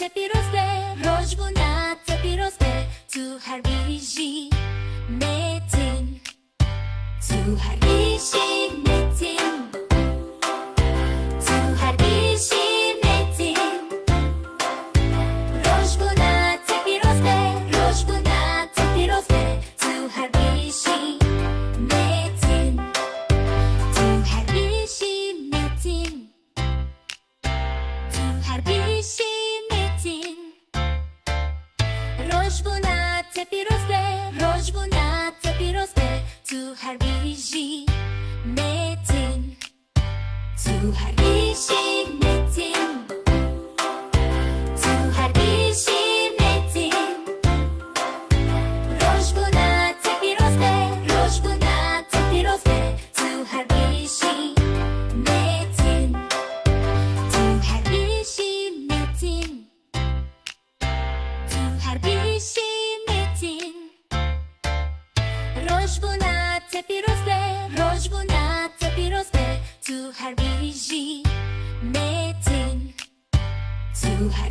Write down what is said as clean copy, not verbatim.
پیروز به روزبونت پیروز به تو هر بیشی متین تو هر بیشی متین تو هر بیشی متین روزبونت پیروز به روزبونت پیروز به تو هر بیشی متین تو هر بیشی متین تو هر بیشی روزبونت پیروز به روزبونت پیروز به تو هر بیشی متین تو هر بیشی متین تو هر بیشی متین روزبونت پیروز به روزبونت پیروز به تو هر بیشی متین تو هر بیشی متین هر بیشی متین روزبونت پیروز به روزبونت پیروز به تو هر بیشی متین تو هر